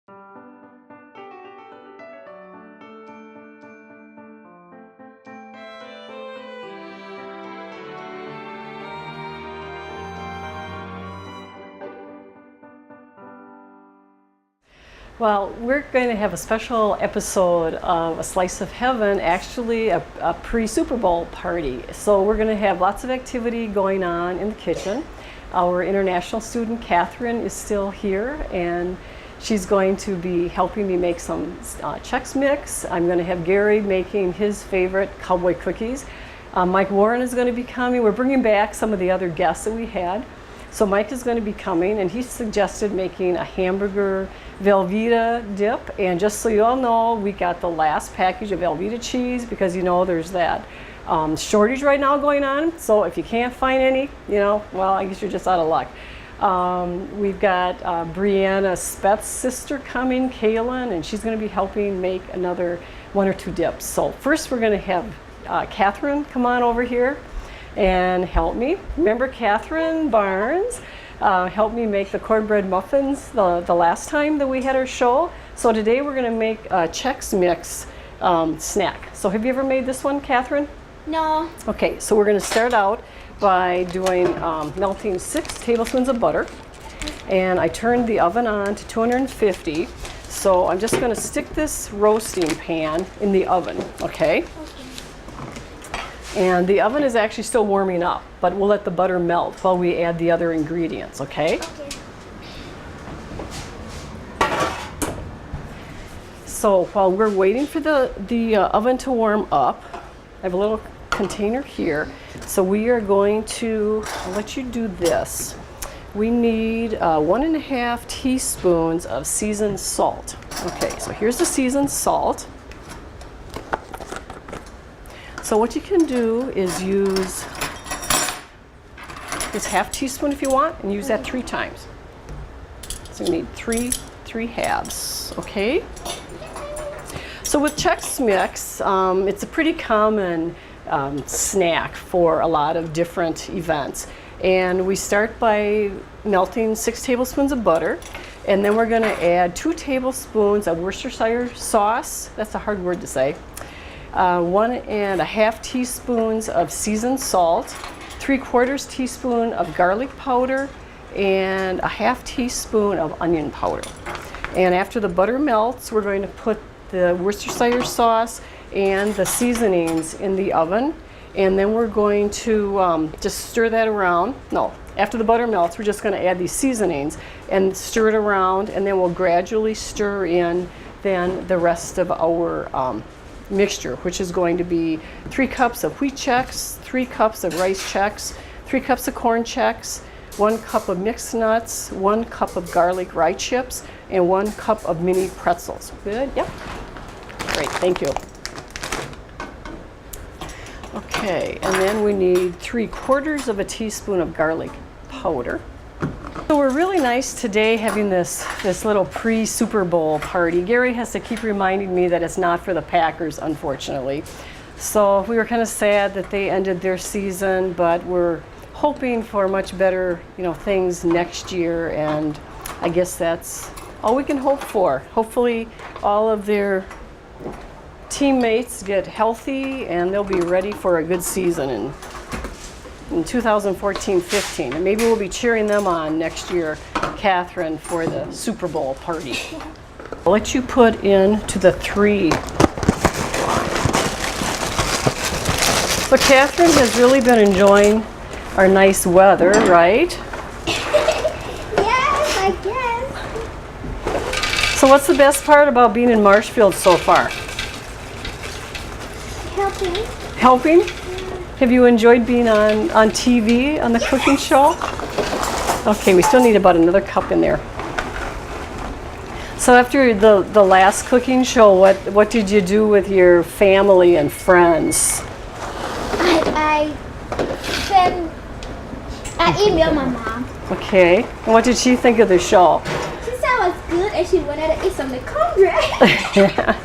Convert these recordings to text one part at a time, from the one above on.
Well, we're going to have a special episode of A Slice of Heaven, actually a pre-Super Bowl party. So we're going to have lots of activity going on in the kitchen. Our international student, Catherine, is still here, and she's going to be helping me make some Chex Mix. I'm going to have Gary making his favorite cowboy cookies. Mike Warren is going to be coming. We're bringing back some of the other guests that we had. So Mike is going to be coming, and he suggested making a hamburger Velveeta dip. And just so you all know, we got the last package of Velveeta cheese because you know there's that shortage right now going on. So if you can't find any, well, I guess you're just out of luck. We've got Brianna Speth's sister coming, Kaylin, and she's going to be helping make another 1 or 2 dips. So first we're going to have Catherine come on over here and help me. Remember Catherine Barnes helped me make the cornbread muffins the last time that we had our show. So today we're going to make a Chex Mix snack. So have you ever made this one, Catherine? No. Okay, so we're going to start out by doing melting 6 tablespoons of butter. And I turned the oven on to 250. So I'm just going to stick this roasting pan in the oven, okay? And the oven is actually still warming up, but we'll let the butter melt while we add the other ingredients, okay? So while we're waiting for the oven to warm up, I have a little container here. So we are going to, I'll let you do this. We need 1.5 teaspoons of seasoned salt. Okay, so here's the seasoned salt. So what you can do is use this 1/2 teaspoon if you want, and use that 3 times. So you need three halves, okay? So with Chex Mix, it's a pretty common snack for a lot of different events. And we start by melting 6 tablespoons of butter, and then we're gonna add 2 tablespoons of Worcestershire sauce. That's a hard word to say. 1.5 teaspoons of seasoned salt, 3/4 teaspoon of garlic powder, and 1/2 teaspoon of onion powder. And after the butter melts, we're going to put the Worcestershire sauce and the seasonings in the oven. And then we're going to just stir that around. No, after the butter melts, we're just going to add these seasonings and stir it around, and then we'll gradually stir in then the rest of our mixture, which is going to be 3 cups of wheat Chex, 3 cups of rice Chex, 3 cups of corn Chex, 1 cup of mixed nuts, 1 cup of garlic rye chips, and 1 cup of mini pretzels. Good? Yep. Great, thank you. Okay, and then we need 3/4 teaspoon of garlic powder. So we're really nice today having this little pre-Super Bowl party. Gary has to keep reminding me that it's not for the Packers, unfortunately. So we were kind of sad that they ended their season, but we're hoping for much better, things next year, and I guess that's all we can hope for. Hopefully all of their teammates get healthy and they'll be ready for a good season in 2014-15, and maybe we'll be cheering them on next year, Catherine, for the Super Bowl party. I'll let you put into the 3. So Catherine has really been enjoying our nice weather, right? Yes, I guess. So what's the best part about being in Marshfield so far? Helping. Helping? Have you enjoyed being on TV on the cooking show? Okay, we still need about another cup in there. So after the last cooking show, what did you do with your family and friends? I emailed my mom. Okay, and what did she think of the show? She said it was good and she wanted to eat some of the cornbread.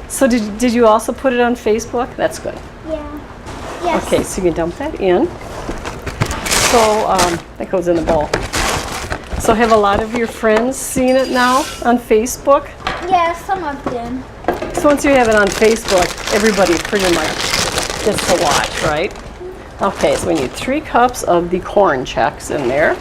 So did you also put it on Facebook? That's good. Yeah. Yes. Okay, so you can dump that in. So that goes in the bowl. So have a lot of your friends seen it now on Facebook? Yeah, some of them. So once you have it on Facebook, everybody pretty much gets to watch, right? Okay, so we need 3 cups of the corn checks in there.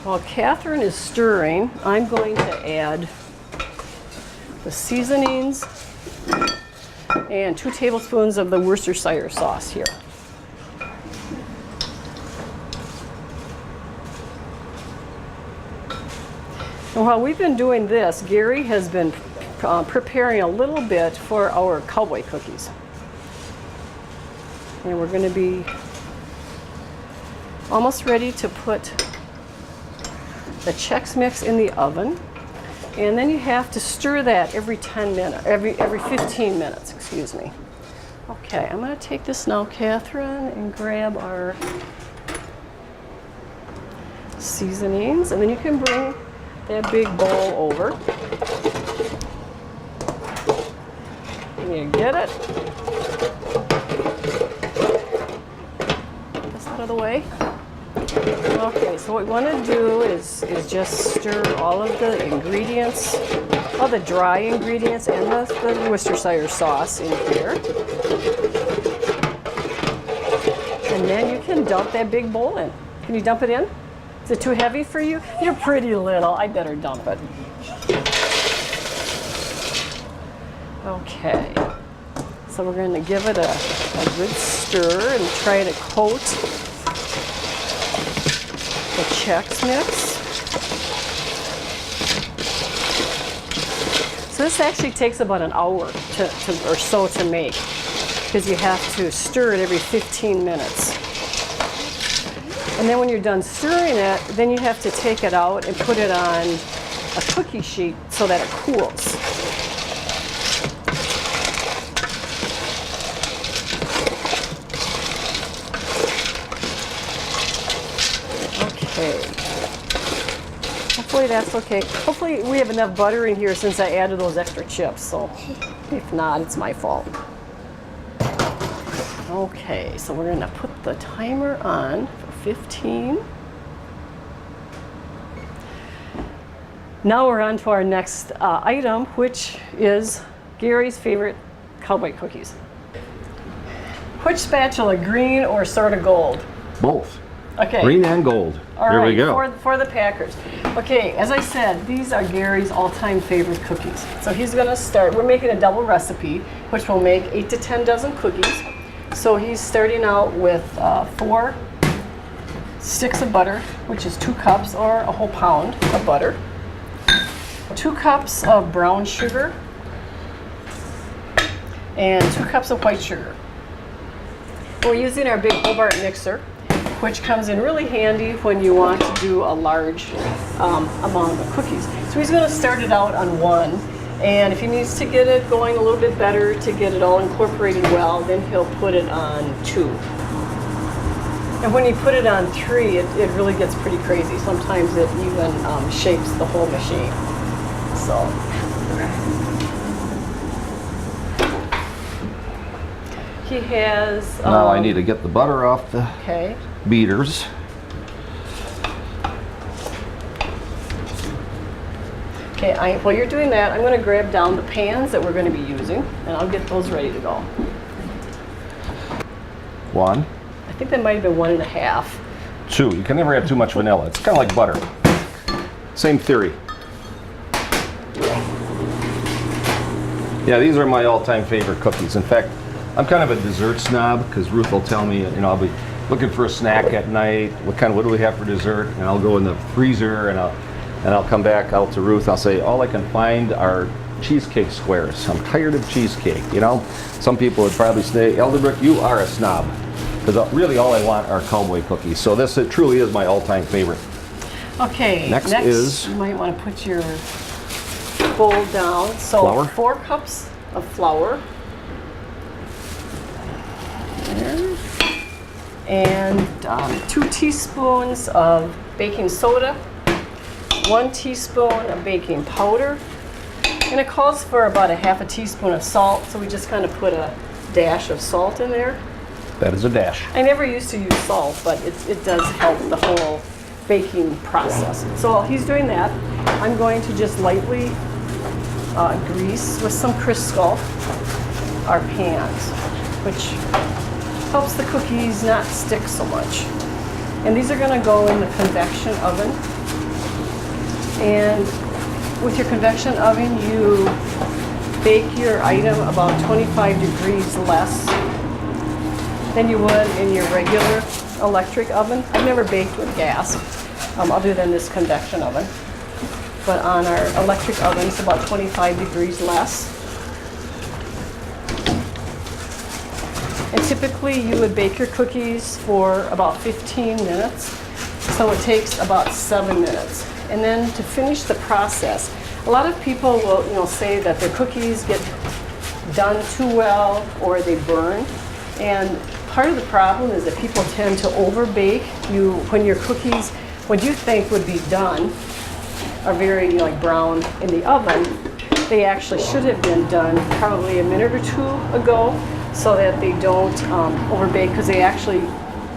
While Catherine is stirring, I'm going to add the seasonings and 2 tablespoons of the Worcestershire sauce here. And while we've been doing this, Gary has been preparing a little bit for our cowboy cookies. And we're going to be almost ready to put the Chex Mix in the oven, and then you have to stir that every 10 minutes, every 15 minutes, excuse me. Okay, I'm going to take this now, Catherine, and grab our seasonings, and then you can bring that big bowl over. And you get it. Get this out of the way. Okay, so what we want to do is just stir all of the ingredients, all the dry ingredients and the Worcestershire sauce in here. And then you can dump that big bowl in. Can you dump it in? Is it too heavy for you? You're pretty little. I better dump it. Okay, so we're going to give it a good stir and try to coat the Chex Mix. So this actually takes about an hour or so to make, because you have to stir it every 15 minutes. And then when you're done stirring it, then you have to take it out and put it on a cookie sheet so that it cools. Okay. Hopefully that's okay. Hopefully we have enough butter in here since I added those extra chips, so if not, it's my fault. Okay, so we're gonna put the timer on for 15. Now we're on to our next item, which is Gary's favorite cowboy cookies. Which spatula, green or sort of gold? Both. Okay. Green and gold. All Here right, we go. for the Packers. Okay, as I said, these are Gary's all-time favorite cookies. So he's gonna start, we're making a double recipe, which will make 8 to 10 dozen cookies. So he's starting out with 4 sticks of butter, which is 2 cups or a whole pound of butter. 2 cups of brown sugar and 2 cups of white sugar. We're using our big Hobart mixer, which comes in really handy when you want to do a large amount of cookies. So he's going to start it out on 1, and if he needs to get it going a little bit better to get it all incorporated well, then he'll put it on 2. And when you put it on 3, it really gets pretty crazy. Sometimes it even shapes the whole machine. So. He has. Now I need to get the butter off the beaters. Okay, while you're doing that, I'm going to grab down the pans that we're going to be using, and I'll get those ready to go. 1. I think that might have been 1.5. 2. You can never have too much vanilla. It's kind of like butter. Same theory. Yeah, these are my all-time favorite cookies. In fact, I'm kind of a dessert snob, because Ruth will tell me, you know, I'll be looking for a snack at night. What do we have for dessert? And I'll go in the freezer and I'll come back out to Ruth. I'll say, all I can find are cheesecake squares. I'm tired of cheesecake. You know, some people would probably say, Elderbrook, you are a snob, because really all I want are cowboy cookies. So it truly is my all-time favorite. Okay, Next is- you might want to put your bowl down. So Flour. 4 cups of flour. There. And 2 teaspoons of baking soda, 1 teaspoon of baking powder, and it calls for about a half a teaspoon of salt, so we just kind of put a dash of salt in there. That is a dash. I never used to use salt, but it does help the whole baking process. So while he's doing that, I'm going to just lightly grease with some Crisco our pans, which helps the cookies not stick so much. And these are going to go in the convection oven. And with your convection oven, you bake your item about 25 degrees less than you would in your regular electric oven. I've never baked with gas, other than this convection oven. But on our electric oven, it's about 25 degrees less. And typically you would bake your cookies for about 15 minutes. So it takes about 7 minutes. And then to finish the process, a lot of people will say that their cookies get done too well or they burn. And part of the problem is that people tend to overbake. When your cookies, what you think would be done, are very brown in the oven, they actually should have been done probably a minute or 2 ago, so that they don't overbake, because they actually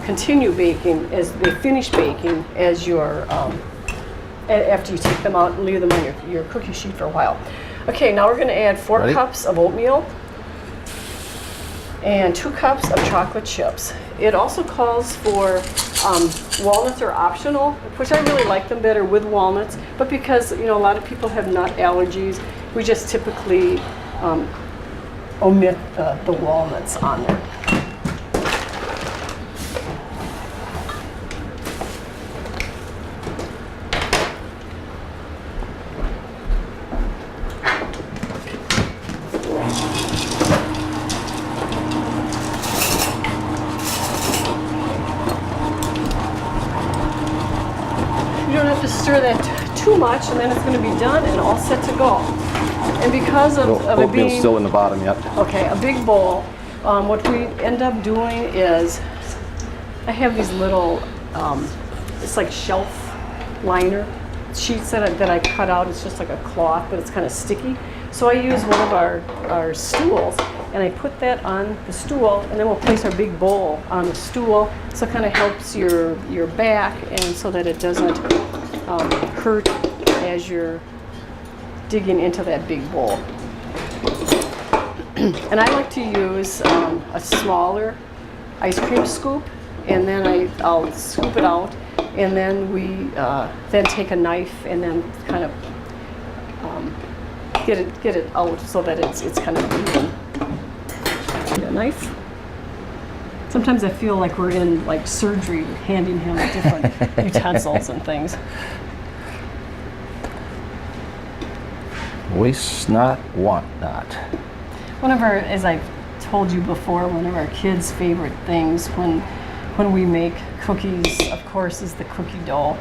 continue baking as they finish baking as you're after you take them out and leave them on your cookie sheet for a while. Okay, now we're going to add 4 Ready? cups of oatmeal and 2 cups of chocolate chips. It also calls for walnuts are optional, which I really like them better with walnuts, but because a lot of people have nut allergies, we just typically omit the walnuts on there. You don't have to stir that too much, and then it's going to be done and all set to go. And because of it Oatmeal's being still in the bottom yet. okay, a big bowl, what we end up doing is I have these little, it's like shelf liner sheets that I cut out. It's just like a cloth, but it's kind of sticky. So I use one of our stools, and I put that on the stool, and then we'll place our big bowl on the stool, so it kind of helps your back, and so that it doesn't hurt as you're digging into that big bowl. And I like to use a smaller ice cream scoop, and then I'll scoop it out, and then we then take a knife and then kind of get it out so that it's kind of even. Get a knife. Sometimes I feel like we're in surgery, handing him different utensils and things. Waste not, want not. One of our, as I've told you before, one of our kids' favorite things when we make cookies, of course, is the cookie dough.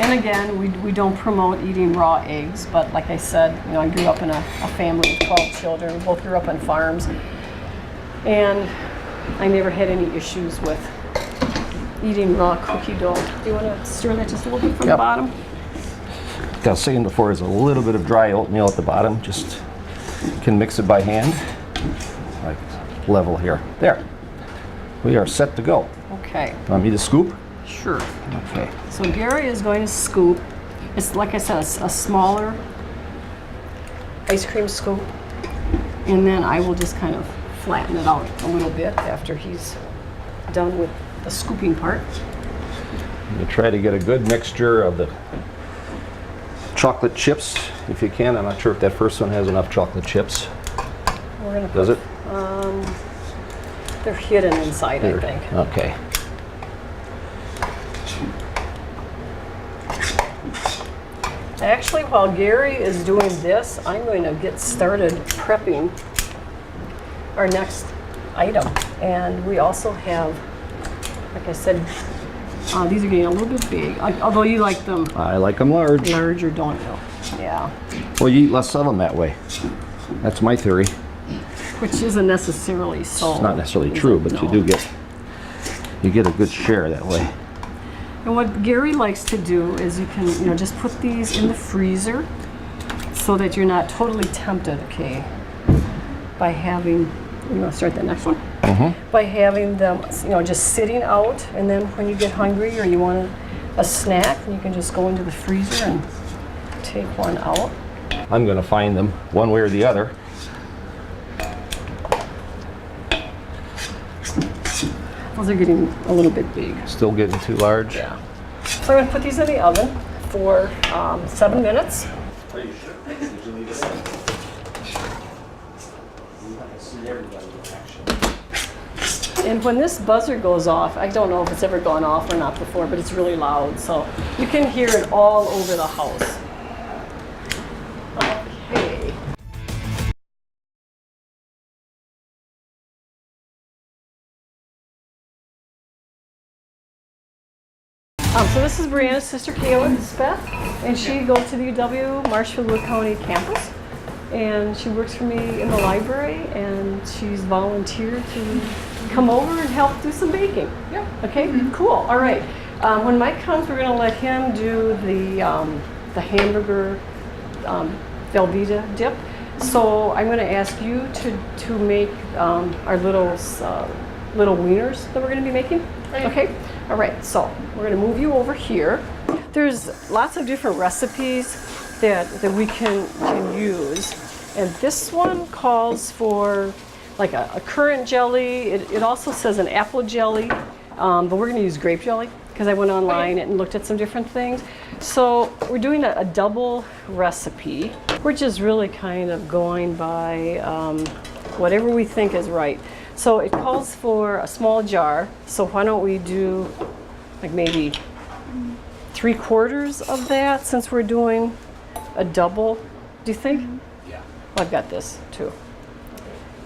And again, we don't promote eating raw eggs, but like I said, I grew up in a family of 12 children. We both grew up on farms, and I never had any issues with eating raw cookie dough. Do you want to stir that just a little bit from the bottom? Like I was saying before, there's a little bit of dry oatmeal at the bottom. Just can mix it by hand, like level here. There. We are set to go. Okay. Want me to scoop? Sure. Okay. So Gary is going to scoop. It's like I said, a smaller ice cream scoop, and then I will just kind of flatten it out a little bit after he's done with the scooping part. You try to get a good mixture of the chocolate chips, if you can. I'm not sure if that first one has enough chocolate chips. We're gonna Does it? They're hidden inside, I think. Okay. Actually, while Gary is doing this, I'm going to get started prepping our next item. And we also have, like I said, These are getting a little bit big, although you like them I like them large. larger, don't you? Yeah. Well, you eat less of them that way. That's my theory. Which isn't necessarily so. It's not necessarily true, but you get a good share that way. And what Gary likes to do is you can, just put these in the freezer so that you're not totally tempted, okay, by having, start the next one? By having them, just sitting out, and then when you get hungry or you want a snack, you can just go into the freezer and take one out. I'm going to find them one way or the other. Those are getting a little bit big. Still getting too large. Yeah. So I'm going to put these in the oven for 7 minutes. And when this buzzer goes off, I don't know if it's ever gone off or not before, but it's really loud, so you can hear it all over the house. Okay. So this is Brianna's sister, Kayla Speth, and she goes to the UW Marshfield County campus, and she works for me in the library, and she's volunteered to come over and help do some baking. Yeah. Okay. Cool. All right. When Mike comes, we're going to let him do the hamburger Velveeta dip. So I'm going to ask you to make our little wieners that we're going to be making. Right. Okay. All right, so we're going to move you over here. There's lots of different recipes that we can use, and this one calls for like a currant jelly. It also says an apple jelly, but we're going to use grape jelly because I went online and looked at some different things. So we're doing a double recipe. We're just really kind of going by whatever we think is right. So it calls for a small jar, so why don't we do like maybe 3/4 of that since we're doing a double, do you think? Yeah. Well, I've got this too.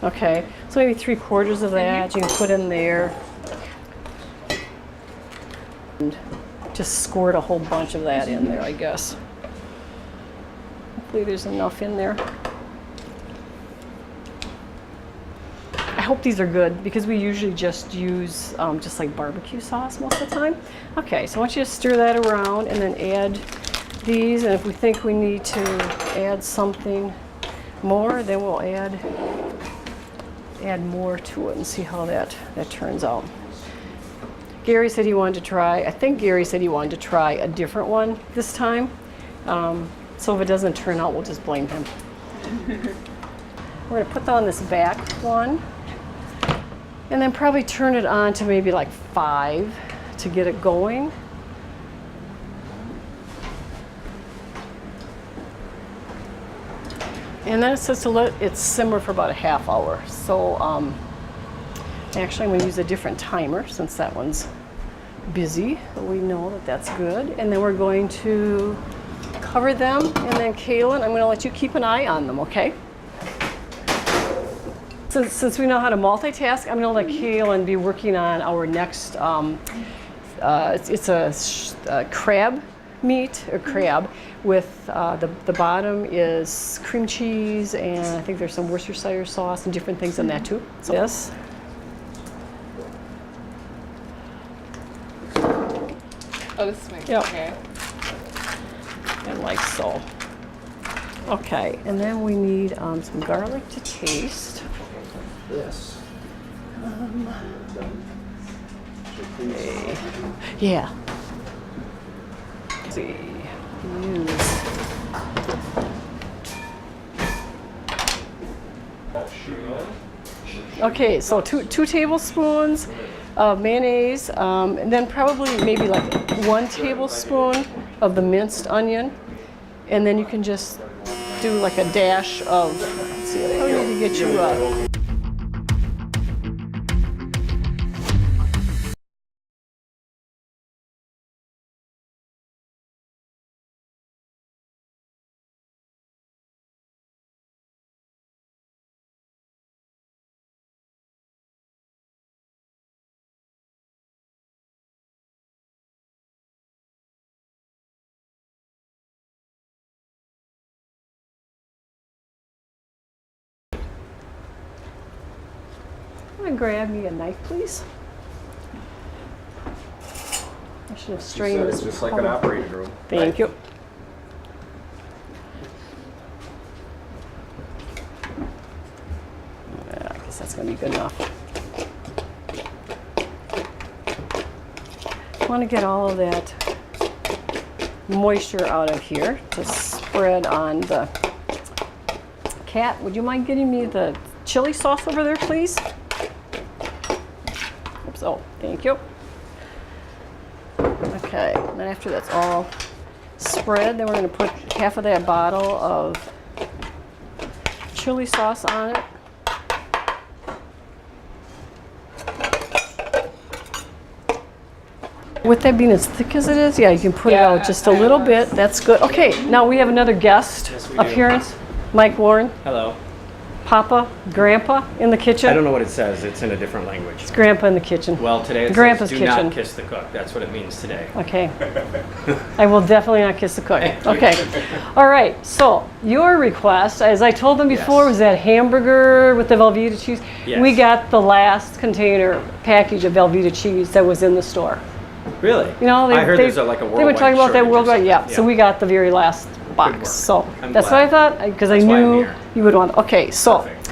Okay, so maybe 3/4 of that you can put in there. And just squirt a whole bunch of that in there, I guess. Hopefully there's enough in there. I hope these are good because we usually just use just like barbecue sauce most of the time. Okay, so I want you to stir that around and then add these, and if we think we need to add something more, then we'll add more to it and see how that turns out. Gary said he wanted to try, I think Gary said he wanted to try a different one this time. So if it doesn't turn out, we'll just blame him. We're gonna put that on this back one. And then probably turn it on to maybe like 5 to get it going. And then it says to let it simmer for about a ½ hour. So actually I'm going to use a different timer since that one's busy. But we know that that's good. And then we're going to cover them. And then Kaylin, I'm going to let you keep an eye on them, okay? Since we know how to multitask, I'm going to let Kaylin be working on our next, it's a crab meat, or crab, with the bottom is cream cheese, and I think there's some Worcestershire sauce and different things in that too. So this. Oh, this is my, Yep. okay. And like so. Okay, and then we need some garlic to taste. This. Okay. Yeah. Let's see. Use. Okay, so two tablespoons of mayonnaise, and then probably maybe like 1 tablespoon of the minced onion, and then you can just do like a dash of. Let's see, I probably need to get you I'm gonna grab me a knife, please. I should have strained this. It's just like an operating room. Thank you. Yeah, I guess that's gonna be good enough. I want to get all of that moisture out of here to spread on the Cat, would you mind getting me the chili sauce over there, please? Oops, oh, thank you. Okay, and then after that's all spread, then we're going to put half of that bottle of chili sauce on it. With that being as thick as it is, yeah, you can put it out just a little bit. That's good. Okay, now we have another guest appearance. Mike Warren. Hello. Papa, Grandpa in the kitchen. I don't know what it says. It's in a different language. It's Grandpa in the kitchen. Well, today it Grandpa's says do kitchen. not kiss the cook. That's what it means today. Okay. I will definitely not kiss the cook. Okay. All right. So your request, as I told them before, Yes. was that hamburger with the Velveeta cheese. Yes. We got the last container package of Velveeta cheese that was in the store. Really? You know, I heard there's like a worldwide They've been talking about that shortage or worldwide. something. Yeah. So we got the very last Good box. work. So I'm that's what I glad. thought, because I That's why I'm knew here. you would want. Okay. So. Perfect.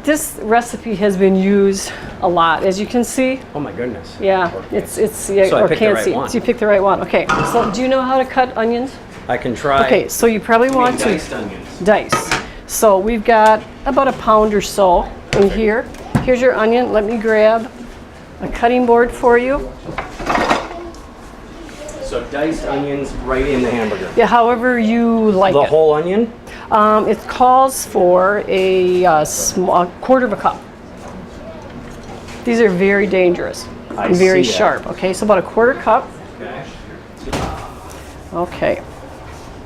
This recipe has been used a lot, as you can see. Oh my goodness. Yeah, Okay. it's yeah, So I or picked the can't right see. one. So you picked the right one. Okay. So do you know how to cut onions? I can try. Okay. So you probably want to diced onions. dice. So we've got about a pound or so in here. Here's your onion. Let me grab a cutting board for you. So diced onions right in the hamburger. Yeah, however you like The it. whole onion? It calls for a quarter of a cup. These are very dangerous and very see that. sharp. Okay, so about a quarter cup. Okay. Okay.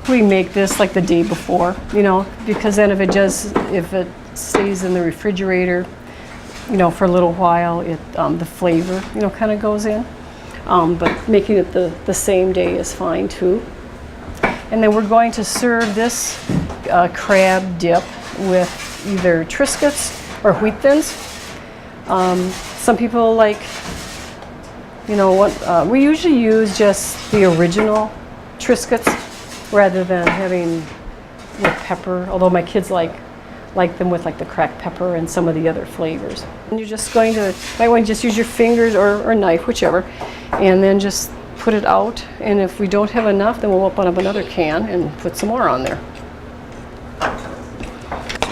We make this like the day before, you know, because then if it stays in the refrigerator, you know, for a little while, the flavor, you know, kind of goes in. But making it the same day is fine too. And then we're going to serve this crab dip with either Triscuits or wheat thins. Some people like, you know, what we usually use just the original Triscuits rather than having with pepper. Although my kids like them with like the cracked pepper and some of the other flavors. And you're just going to might want to just use your fingers or knife, whichever, and then just put it out. And if we don't have enough, then we'll open up another can and put some more on there.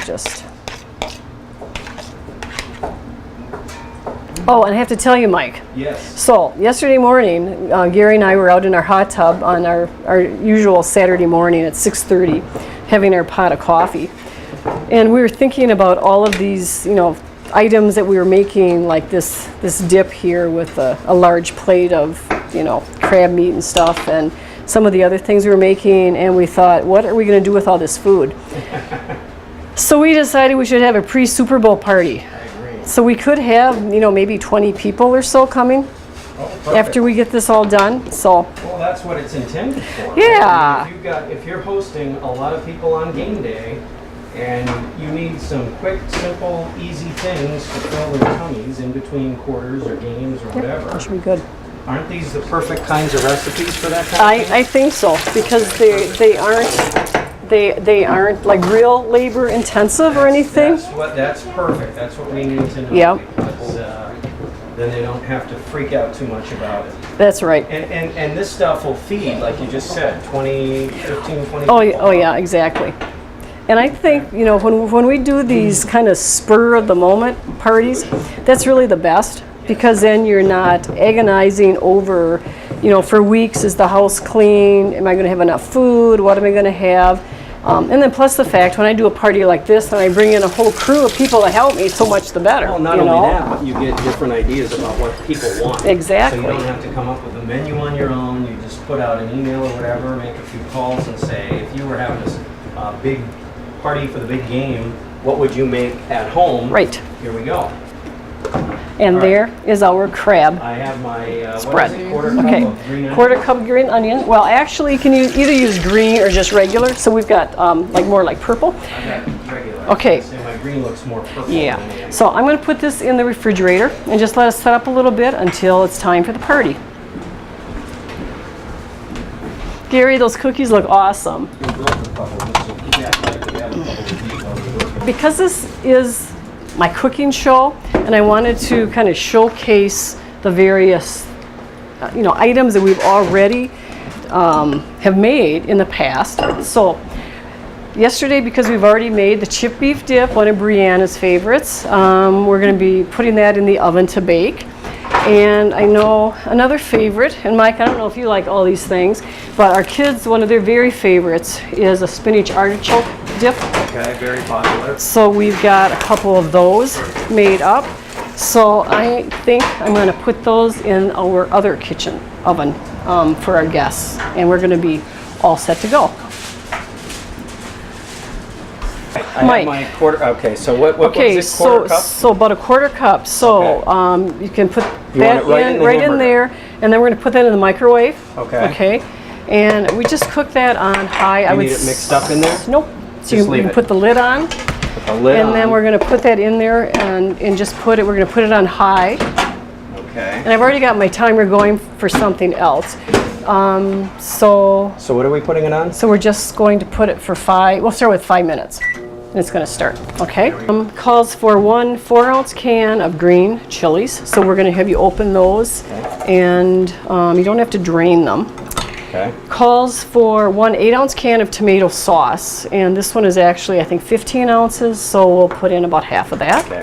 Just. Oh, and I have to tell you, Mike. Yes. So yesterday morning, Gary and I were out in our hot tub on our usual Saturday morning at 6:30, having our pot of coffee, and we were thinking about all of these, you know, items that we were making, like this dip here with a large plate of, you know, crab meat and stuff, and some of the other things we were making, and we thought, what are we going to do with all this food? So we decided we should have a pre-Super Bowl party. So we could have, you know, maybe 20 people or so coming after we get this all done. So Well, that's what it's intended for. Yeah. I mean, if you're hosting a lot of people on game day, and you need some quick, simple, easy things to fill their tummies in between quarters or games or whatever, that should be good. aren't these the perfect kinds of recipes for that kind of thing? I think so, because they aren't like real labor intensive or anything. That's perfect. That's what we need to know. Yeah. Because, then they don't have to freak out too much about it. That's right. And this stuff will feed, like you just said, 15, 20 Oh, people. oh yeah, exactly. And I think, you know, when we do these kind of spur of the moment parties, that's really the best, because then you're not agonizing over, you know, for weeks, is the house clean? Am I going to have enough food? What am I going to have? And then plus the fact, when I do a party like this and I bring in a whole crew of people to help me, so much the better. Well, not you only know? that, but you get different ideas about what people want. Exactly. So you don't have to come up with a menu on your own. You just put out an email or whatever, make a few calls and say, if you were having this big party for the big game, what would you make at home? Right. Here we go. And All right. there is our crab I have my spread. What is it, quarter cup Okay, of green onion? quarter cup green onion. Well, actually, you can either use green or just regular. So we've got like more like purple. I got regular. Okay. So my green looks more purple. Than Yeah. the So I'm going to put this in the refrigerator and just let us set up a little bit until it's time for the party. Gary, those cookies look awesome. Because this is my cooking show, and I wanted to kind of showcase the various, items that we've already have made in the past. So yesterday, because we've already made the chip beef dip, one of Brianna's favorites, we're going to be putting that in the oven to bake. And I know another favorite, and Mike, I don't know if you like all these things, but our kids, one of their very favorites is a spinach artichoke dip. Okay, very popular. So we've got a couple of those made up. So I think I'm going to put those in our other kitchen oven for our guests. And we're going to be all set to go. I Mike. have my quarter. Okay, so what was it? Quarter cup. So about a quarter cup. So Okay. you can put You that want it right in the there, and then we're going to put that in the microwave. Okay. Okay. And we just cook that on high. I You would need it mixed up in there? Nope. So Just you leave can it. put the lid on, Put the lid and on. then we're going to put that in there and just we're going to put it on high. Okay. And I've already got my timer going for something else. So So what are we putting it on? we're just going to put it for we'll start with 5 minutes. And it's going to start, okay? Calls for 1 4-ounce can of green chilies. So we're going to have you open those, and you don't have to drain them. Okay. Calls for 1 8-ounce can of tomato sauce, and this one is actually, I think, 15 ounces, so we'll put in about half of that. Okay.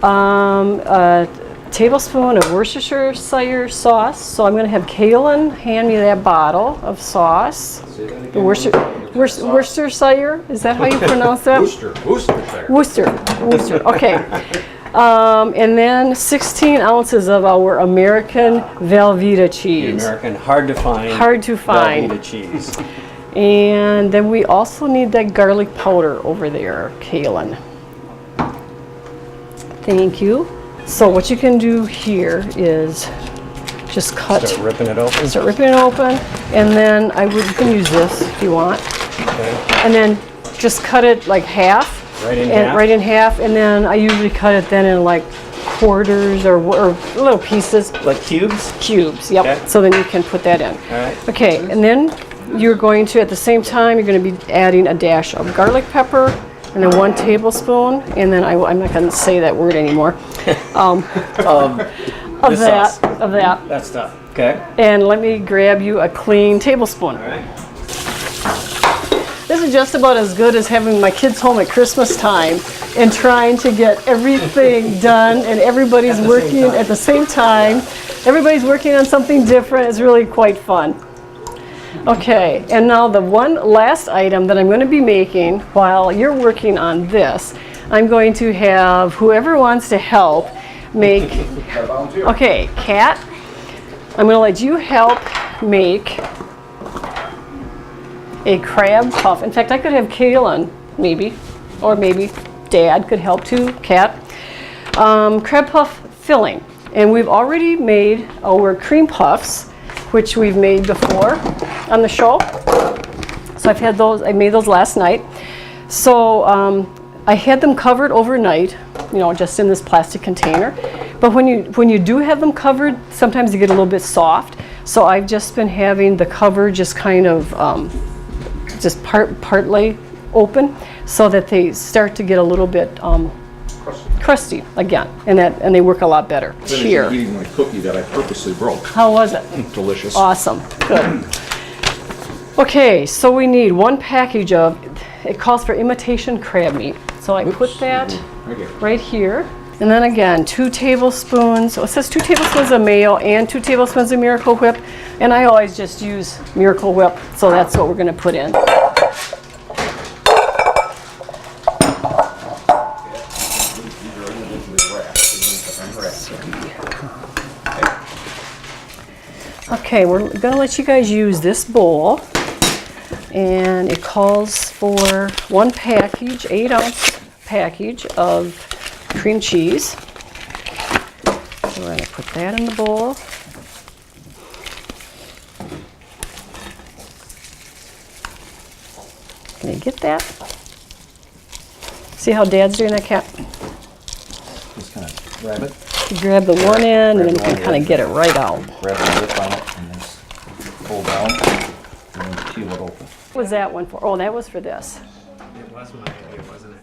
A tablespoon of Worcestershire sauce. So I'm going to have Kaylin hand me that bottle of sauce. The Worcestershire, is that how you pronounce that? Worcester. Okay. And then 16 ounces of our American Velveeta The cheese. American hard to find. Velveeta cheese. And then we also need that garlic powder over there, Kaylin. Thank you. So what you can do here is just cut. Start ripping it open. Start ripping it open, and then you can use this if you want. Okay. And then just cut it like half. Right in and half? Right in half, and then I usually cut it then in like quarters or little pieces. Like cubes? Cubes, yep. Okay. So then you can put that in. All right. Okay, and then you're going to, at the same time, you're going to be adding a dash of garlic pepper, and then 1 tablespoon, and then I'm not going to say that word anymore. Of This sauce. that. That stuff. Okay. And let me grab you a clean tablespoon. All right. This is just about as good as having my kids home at Christmas time and trying to get everything done, and everybody's working at the same time. Everybody's working on something different. It's really quite fun. Okay, and now the one last item that I'm going to be making while you're working on this, I'm going to have whoever wants to help make. Okay, Kat, I'm going to let you help make a crab puff. In fact, I could have Kaylin, maybe, or maybe Dad could help too, Kat. Crab puff filling. And we've already made our cream puffs, which we've made before on the show. So I've had those, I made those last night. So I had them covered overnight, just in this plastic container. But when you do have them covered, sometimes they get a little bit soft. So I've just been having the cover just kind of just partly open, so that they start to get a little bit crusty again, and they work a lot better. Here. Eating my cookie that I purposely broke. How was it? Delicious. Awesome. Good. Okay, so we need 1 package of, it calls for imitation crab meat. So I put that right here. And then again, 2 tablespoons, it says 2 tablespoons of mayo and 2 tablespoons of Miracle Whip. And I always just use Miracle Whip, so that's what we're going to put in. Okay, we're going to let you guys use this bowl, and it calls for 1 package, 8-ounce package of cream cheese. So we're going to put that in the bowl. Can you get that? See how Dad's doing that, Cat? Just kind of grab it. You grab the one end and then you Grab can the kind one of get it right out. Grab the lip on it and just pull down and then peel it open. What was that one for? Oh, that was for this. It was my idea, wasn't it?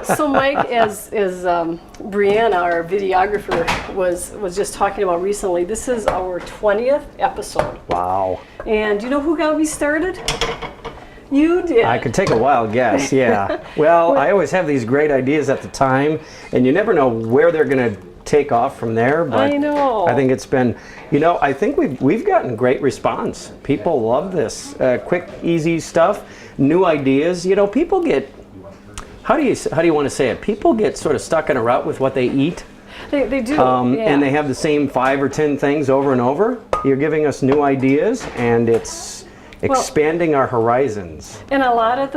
So Mike, as Brianna, our videographer, was just talking about recently, this is our 20th episode. Wow. And do you know who got me started? You did. I could take a wild guess, yeah. Well, I always have these great ideas at the time, and you never know where they're going to take off from there. But I know. I think it's been, I think we've gotten great response. People love this quick, easy stuff, new ideas. People get, how do you want to say it? People get sort of stuck in a rut with what they eat. They do. Yeah. And they have the same 5 or 10 things over and over. You're giving us new ideas, and it's expanding our horizons. And a lot of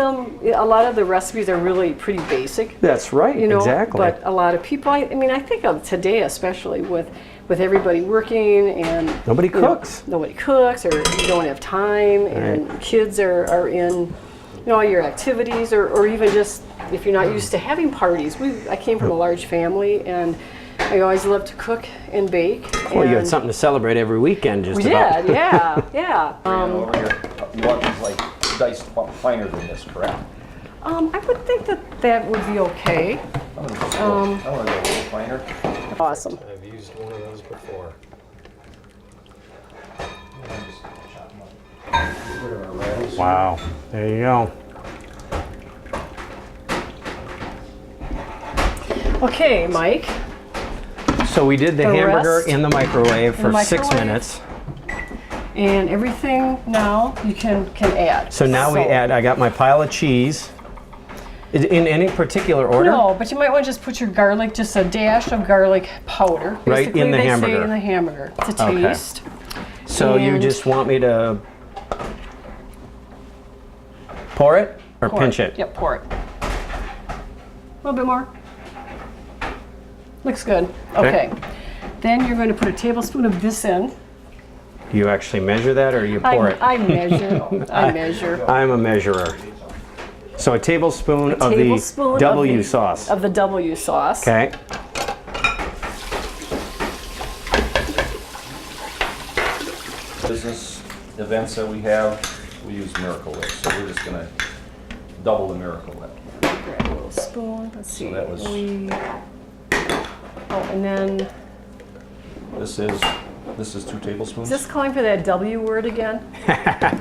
the recipes are really pretty basic. That's right, exactly. But a lot of people, I think of today especially with everybody working and Nobody cooks. Nobody cooks, or you don't have time, and kids are in all your activities, or even just if you're not used to having parties. I came from a large family, and I always loved to cook and bake. Well, you had something to celebrate every weekend, just about. We did, yeah. Over here, you want these like diced finer than this, correct? I would think that would be okay. I want to go a little finer. Awesome. I've used one of those before. Wow, there you go. Okay, Mike. So we did the hamburger rest in the microwave for 6 microwave. minutes. And everything now you can add. So now we add, I got my pile of cheese. In any particular order? No, but you might want to just put your garlic, just a dash of garlic powder. Right in the they hamburger. say in the hamburger to Okay. taste. So you And- just want me to pour it or Pour pinch it? Yep, pour it. A little bit more. Looks good. Okay. Then you're going to put a tablespoon of this in. Do you actually measure that or you pour it? I measure. I measure. I'm a measurer. So a tablespoon of Tablespoon the W sauce. Of the W sauce. Okay. Business events that we have, we use Miracle Whip, so we're just going to double the Miracle Whip. Grab a little spoon. Let's see. that was- And then, This is 2 tablespoons. is this calling for that W word again?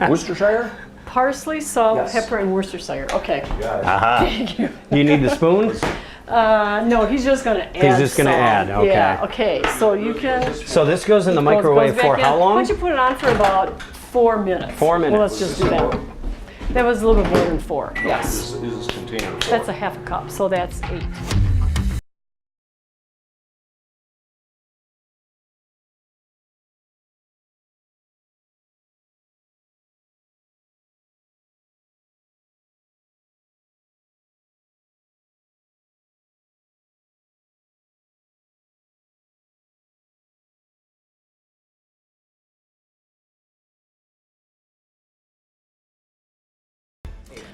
Worcestershire? Parsley, salt, Yes. pepper, and Worcestershire. Okay. Got it. Aha. You need the spoon? No, he's just going to add. He's just gonna some. add, okay. Yeah. Okay. So you can. So this goes in the goes microwave back for in. how Why long? don't you put it on for about 4 minutes? 4 minutes. Well, let's just do that. That was a little bit more than 4. Yes. This is container. That's a half a cup, so that's 8.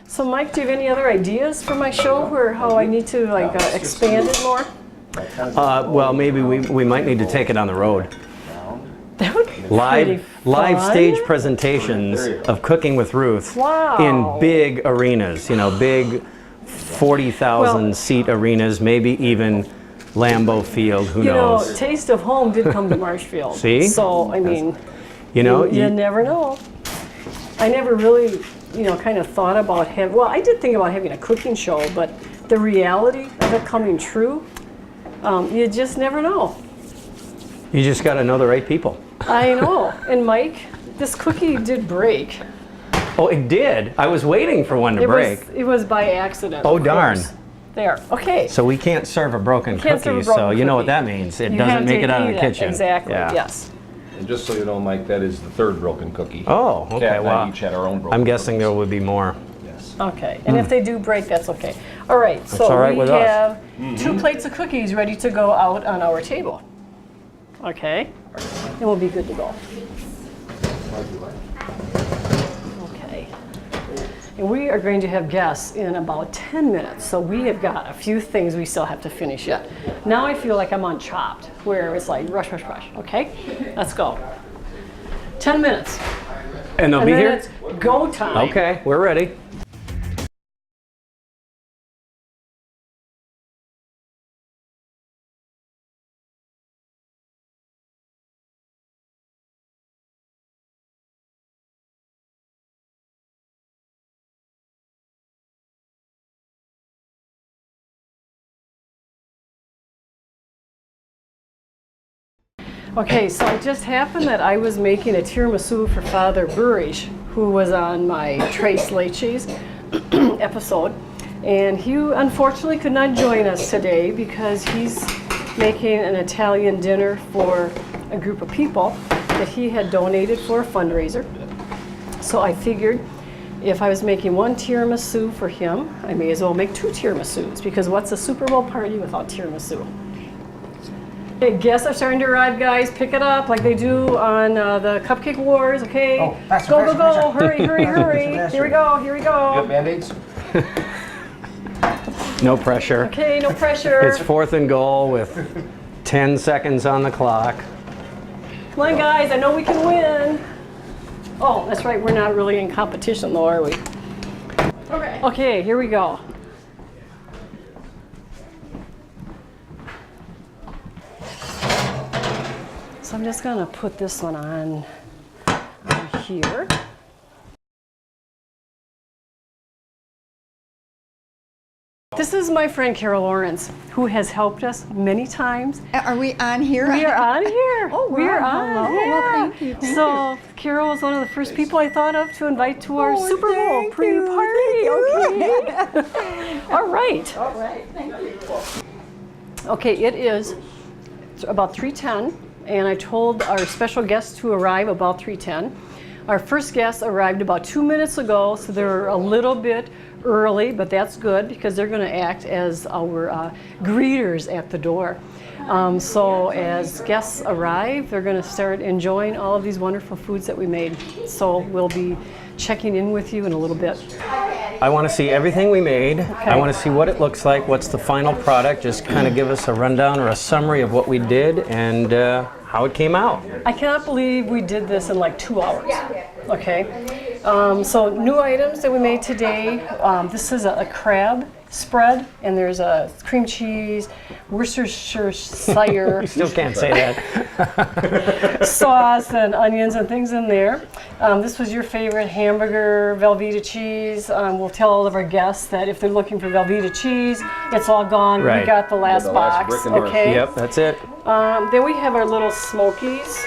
So Mike, do you have any other ideas for my show, or how I need to expand it more? Well, maybe we might need to take it on the road. That would be pretty Live fun. stage presentations of Cooking with Ruth Wow. in big arenas, big 40,000 seat arenas, maybe even Lambeau Field, who knows. Taste of Home did come to Marshfield. See? So, I mean, You you never know. I never really, kind of thought about having, well, I did think about having a cooking show, but the reality of it coming true, you just never know. you just got to know the right people. I know. And Mike, this cookie did break. Oh, it did. I was waiting for one to break. It was by accident. Oh, of darn. course. There. Okay. So we can't serve a broken Can't serve a cookie, broken so you know what cookie. that means. It You doesn't have make to it out of eat the kitchen. Exactly. Yeah. Yes. And just so you know, Mike, that is the 3rd broken cookie. Oh, okay. Kat and I Well, each had our own broken I'm guessing cookies. there would be more. Yes. Okay. And if they do break, that's okay. All right. So all right we with us. have 2 plates of cookies ready to go out on our table. Okay, and we'll be good to go. Okay, and we are going to have guests in about 10 minutes, so we have got a few things we still have to finish yet. Now I feel like I'm on Chopped, where it's like rush, rush, rush. Okay, let's go. 10 minutes. And they'll be then here? it's go time. Okay, we're ready. Okay, so it just happened that I was making a tiramisu for Father Burrish, who was on my Tres Leches episode. And he unfortunately could not join us today because he's making an Italian dinner for a group of people that he had donated for a fundraiser. So I figured if I was making one tiramisu for him, I may as well make 2 tiramisus, because what's a Super Bowl party without tiramisu? Okay, guests are starting to arrive, guys. Pick it up like they do on the Cupcake Wars, okay? Oh, faster, go, faster, go, go. faster. Hurry, hurry, hurry. Here we go, here we You got go. Band-Aids? No pressure. Okay, no pressure. It's 4th and goal with 10 seconds on the clock. Come on, guys, I know we can win. Oh, that's right, we're not really in competition though, are we? Okay. Okay, here we go. So I'm just gonna put this one on here. This is my friend Carol Lawrence, who has helped us many times. Are we on here? We are on here. Oh, we are wow. on. Hello. Yeah. Well, thank you. So Carol was one of the first people I thought of to invite to our Oh, Super Bowl thank pre-party. you. Okay. All right. All right, thank you. Okay, it is about 3:10, and I told our special guests to arrive about 3:10. Our first guests arrived about 2 minutes ago, so they're a little bit early, but that's good because they're going to act as our greeters at the door. So as guests arrive, they're going to start enjoying all of these wonderful foods that we made. So we'll be checking in with you in a little bit. I want to see everything we made. I want to see what it looks like. What's the final product? Just kind of give us a rundown or a summary of what we did and how it came out. I cannot believe we did this in like 2 hours. Okay, so new items that we made today. This is a crab spread, and there's a cream cheese, Worcestershire Still can't say that. sauce and onions and things in there. This was your favorite hamburger, Velveeta cheese. We'll tell all of our guests that if they're looking for Velveeta cheese, it's all gone. Right. We got the last The last box. brick and mortar. Okay. Yep, that's it. Then we have our little Smokies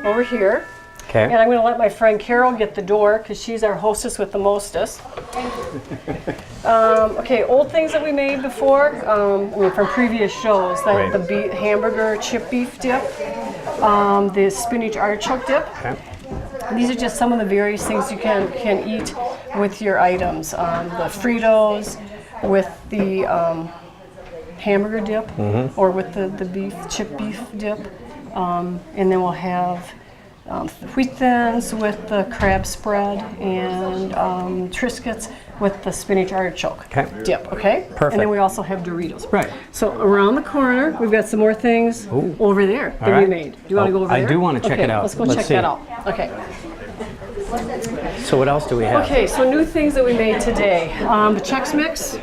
over here. And Okay. I'm going to let my friend Carol get the door because she's our hostess with the mostest. Okay, old things that we made before, from previous shows, Right. the hamburger chip beef dip, the spinach artichoke dip. Okay. These are just some of the various things you can eat with your items. The Fritos with the hamburger dip, or with the chip beef dip, and then we'll have wheat thins with the crab spread, and Triscuits with the spinach artichoke Okay. dip, okay? Perfect. And then we also have Doritos. Right. So around the corner, we've got some more things over there that we right. made. Do you want to go over I there? do wanna check Okay, it out. Let's go Let's check see. that out. Okay. So what else do we have? Okay, so new things that we made today. The Chex Mix,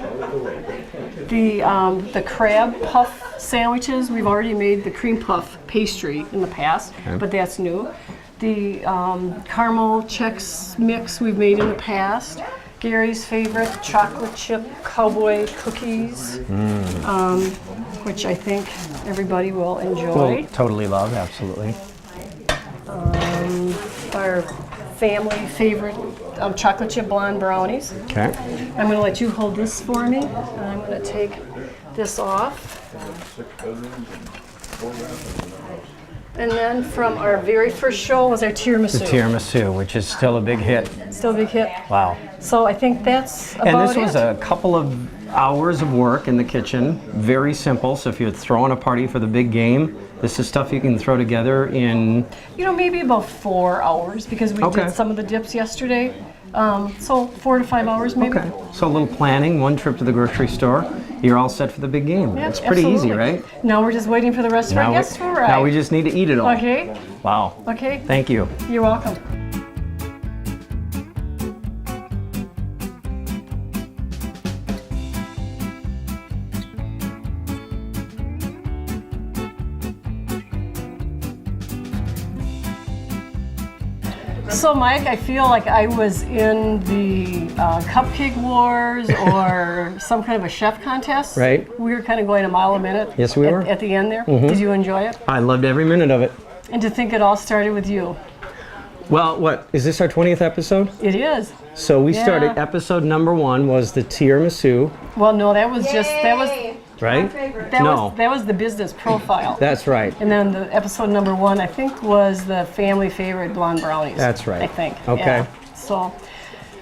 the crab puff sandwiches. We've already made the cream puff pastry in the past, but that's new. The caramel Chex Mix we've made in the past. Gary's favorite chocolate chip cowboy cookies, which I think everybody will enjoy. Well, totally love, absolutely. Our family favorite chocolate chip blonde brownies. Okay. I'm going to let you hold this for me, and I'm going to take this off. And then from our very first show was our tiramisu. Tiramisu, which is still a big hit. Still a big hit. Wow. So I think that's about it. And this was a couple of hours of work in the kitchen. Very simple. So if you're throwing a party for the big game, this is stuff you can throw together in. Maybe about 4 hours because we Okay. did some of the dips yesterday. So 4 to 5 hours maybe. Okay. So a little planning, one trip to the grocery store. You're all set for the big game. Yeah, It's pretty easy, absolutely. right? Now we're just waiting for the rest of our guests to arrive. Now we just need to eat it all. Okay. Wow. Okay. Thank you. You're welcome. So Mike, I feel like I was in the Cupcake Wars or some kind of a chef contest. Right. We were kind of going a mile a minute. Yes, we were. At the end there. Did you enjoy it? I loved every minute of it. And to think it all started with you. Well, what, is this our 20th episode? It is. So we Yeah. started, episode number 1 was the tiramisu, Well, no, that was just, that was right? That No. was that was the business profile. That's right. And then the episode number 1, I think, was the family favorite blonde brownies. That's right. I think. Okay. Yeah. So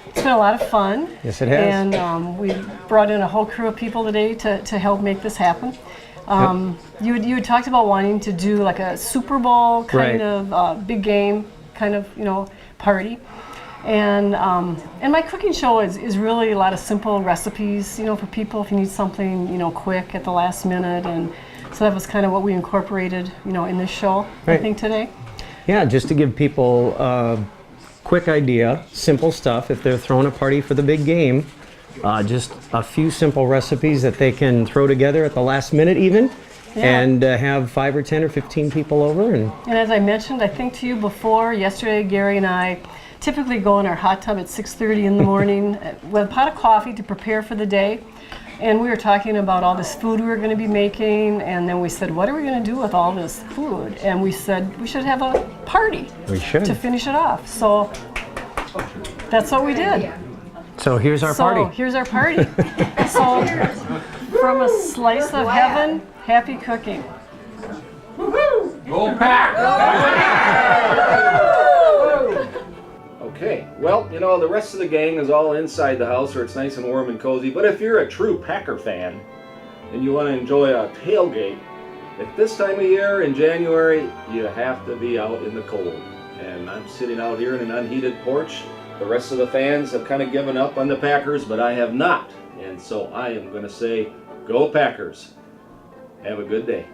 it's been a lot of fun. Yes, it has. And we brought in a whole crew of people today to help make this happen. You had talked about wanting to do like a Super Bowl kind Right. of big game kind of party. And my cooking show is really a lot of simple recipes, for people if you need something, quick at the last minute. And so that was kind of what we incorporated, in this show, I Right. think, today. Yeah, just to give people a quick idea, simple stuff. If they're throwing a party for the big game, just a few simple recipes that they can throw together at the last minute even, and have 5 or 10 or 15 people over. And And as I mentioned, I think to you before, yesterday, Gary and I typically go in our hot tub at 6:30 in the morning with a pot of coffee to prepare for the day. And we were talking about all this food we were going to be making, and then we said, what are we going to do with all this food? And we said, we should have a party we should. to finish it off. So that's what we did. So here's our party. So here's our party. So from a slice of heaven, happy cooking. Go Pack! Okay, well, the rest of the gang is all inside the house where it's nice and warm and cozy, but if you're a true Packer fan and you want to enjoy a tailgate, at this time of year in January, you have to be out in the cold. And I'm sitting out here in an unheated porch. The rest of the fans have kind of given up on the Packers, but I have not. And so I am going to say, go Packers. Have a good day.